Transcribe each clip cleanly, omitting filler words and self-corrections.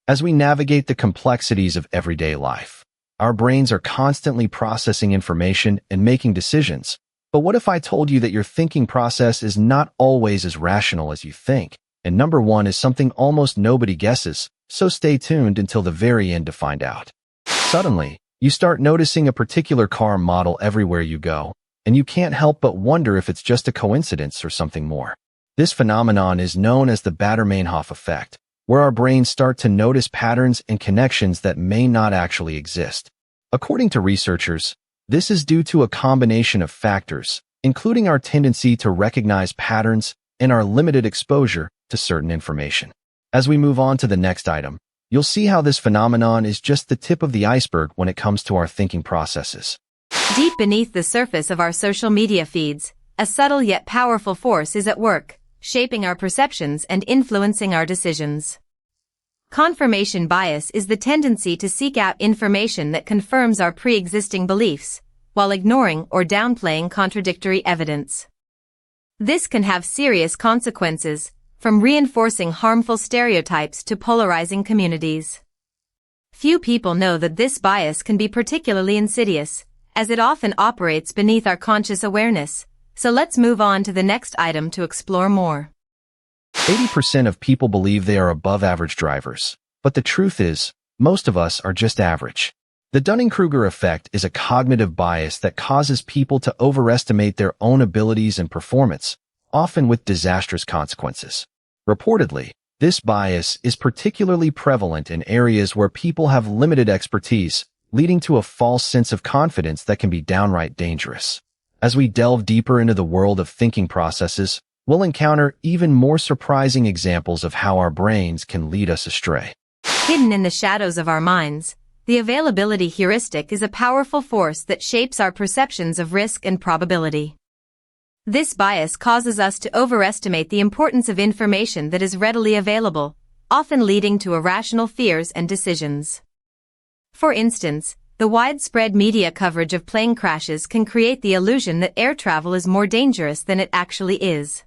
As we navigate the complexities of everyday life, our brains are constantly processing information and making decisions. But what if I told you that your thinking process is not always as rational as you think? And number one is something almost nobody guesses, so stay tuned until the very end to find out. Suddenly, you start noticing a particular car model everywhere you go, and you can't help but wonder if it's just a coincidence or something more. This phenomenon is known as the Baader-Meinhof Effect, where our brains start to notice patterns and connections that may not actually exist. According to researchers, this is due to a combination of factors, including our tendency to recognize patterns and our limited exposure to certain information. As we move on to the next item, you'll see how this phenomenon is just the tip of the iceberg when it comes to our thinking processes. Deep beneath the surface of our social media feeds, a subtle yet powerful force is at work, shaping our perceptions and influencing our decisions. Confirmation bias is the tendency to seek out information that confirms our pre-existing beliefs, while ignoring or downplaying contradictory evidence. This can have serious consequences, from reinforcing harmful stereotypes to polarizing communities. Few people know that this bias can be particularly insidious, as it often operates beneath our conscious awareness. So let's move on to the next item to explore more. 80% of people believe they are above-average drivers, but the truth is, most of us are just average. The Dunning-Kruger Effect is a cognitive bias that causes people to overestimate their own abilities and performance, often with disastrous consequences. Reportedly, this bias is particularly prevalent in areas where people have limited expertise, leading to a false sense of confidence that can be downright dangerous. As we delve deeper into the world of thinking processes, we'll encounter even more surprising examples of how our brains can lead us astray. Hidden in the shadows of our minds, the availability heuristic is a powerful force that shapes our perceptions of risk and probability. This bias causes us to overestimate the importance of information that is readily available, often leading to irrational fears and decisions. For instance, the widespread media coverage of plane crashes can create the illusion that air travel is more dangerous than it actually is.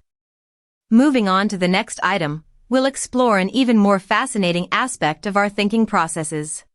Moving on to the next item, we'll explore an even more fascinating aspect of our thinking processes.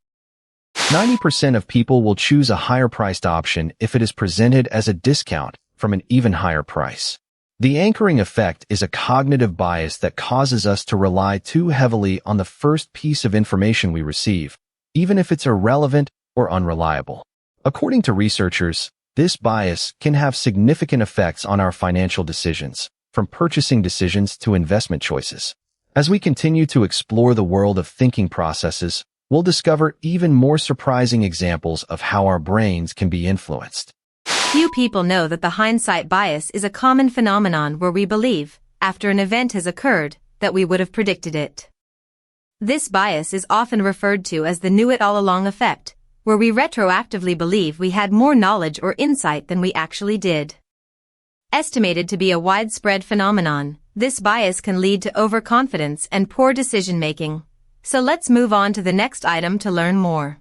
90% of people will choose a higher-priced option if it is presented as a discount from an even higher price. The anchoring effect is a cognitive bias that causes us to rely too heavily on the first piece of information we receive, even if it's irrelevant or unreliable. According to researchers, this bias can have significant effects on our financial decisions, from purchasing decisions to investment choices. As we continue to explore the world of thinking processes, we'll discover even more surprising examples of how our brains can be influenced. Few people know that the hindsight bias is a common phenomenon where we believe, after an event has occurred, that we would have predicted it. This bias is often referred to as the knew-it-all-along effect, where we retroactively believe we had more knowledge or insight than we actually did. Estimated to be a widespread phenomenon, this bias can lead to overconfidence and poor decision-making. So let's move on to the next item to learn more.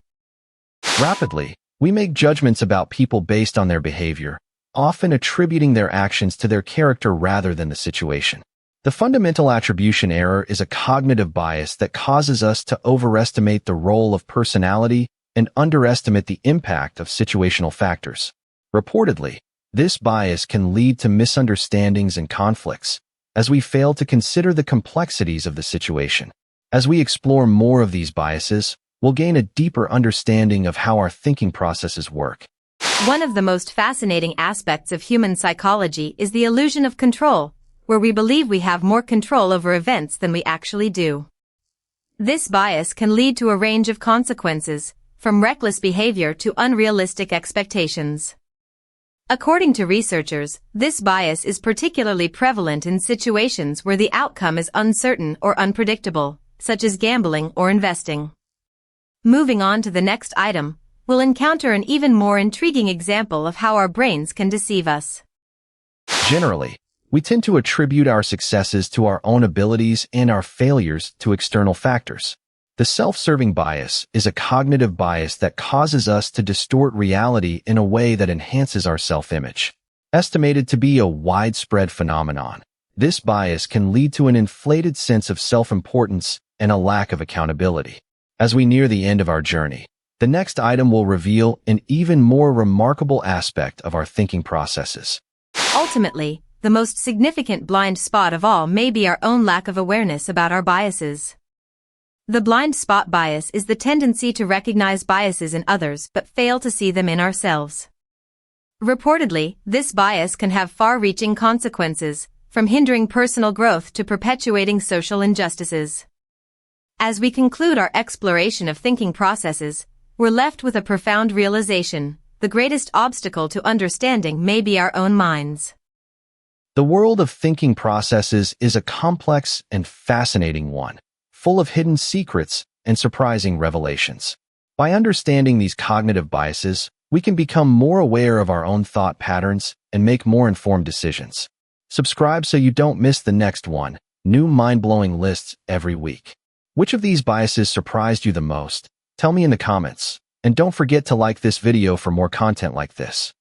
Rapidly, we make judgments about people based on their behavior, often attributing their actions to their character rather than the situation. The fundamental attribution error is a cognitive bias that causes us to overestimate the role of personality and underestimate the impact of situational factors. Reportedly, this bias can lead to misunderstandings and conflicts, as we fail to consider the complexities of the situation. As we explore more of these biases, we'll gain a deeper understanding of how our thinking processes work. One of the most fascinating aspects of human psychology is the illusion of control, where we believe we have more control over events than we actually do. This bias can lead to a range of consequences, from reckless behavior to unrealistic expectations. According to researchers, this bias is particularly prevalent in situations where the outcome is uncertain or unpredictable, such as gambling or investing. Moving on to the next item, we'll encounter an even more intriguing example of how our brains can deceive us. Generally, we tend to attribute our successes to our own abilities and our failures to external factors. The self-serving bias is a cognitive bias that causes us to distort reality in a way that enhances our self-image. Estimated to be a widespread phenomenon, this bias can lead to an inflated sense of self-importance and a lack of accountability. As we near the end of our journey, the next item will reveal an even more remarkable aspect of our thinking processes. Ultimately, the most significant blind spot of all may be our own lack of awareness about our biases. The blind spot bias is the tendency to recognize biases in others but fail to see them in ourselves. Reportedly, this bias can have far-reaching consequences, from hindering personal growth to perpetuating social injustices. As we conclude our exploration of thinking processes, we're left with a profound realization: the greatest obstacle to understanding may be our own minds. The world of thinking processes is a complex and fascinating one, full of hidden secrets and surprising revelations. By understanding these cognitive biases, we can become more aware of our own thought patterns and make more informed decisions. Subscribe so you don't miss the next one. New mind-blowing lists every week. Which of these biases surprised you the most? Tell me in the comments. And don't forget to like this video for more content like this.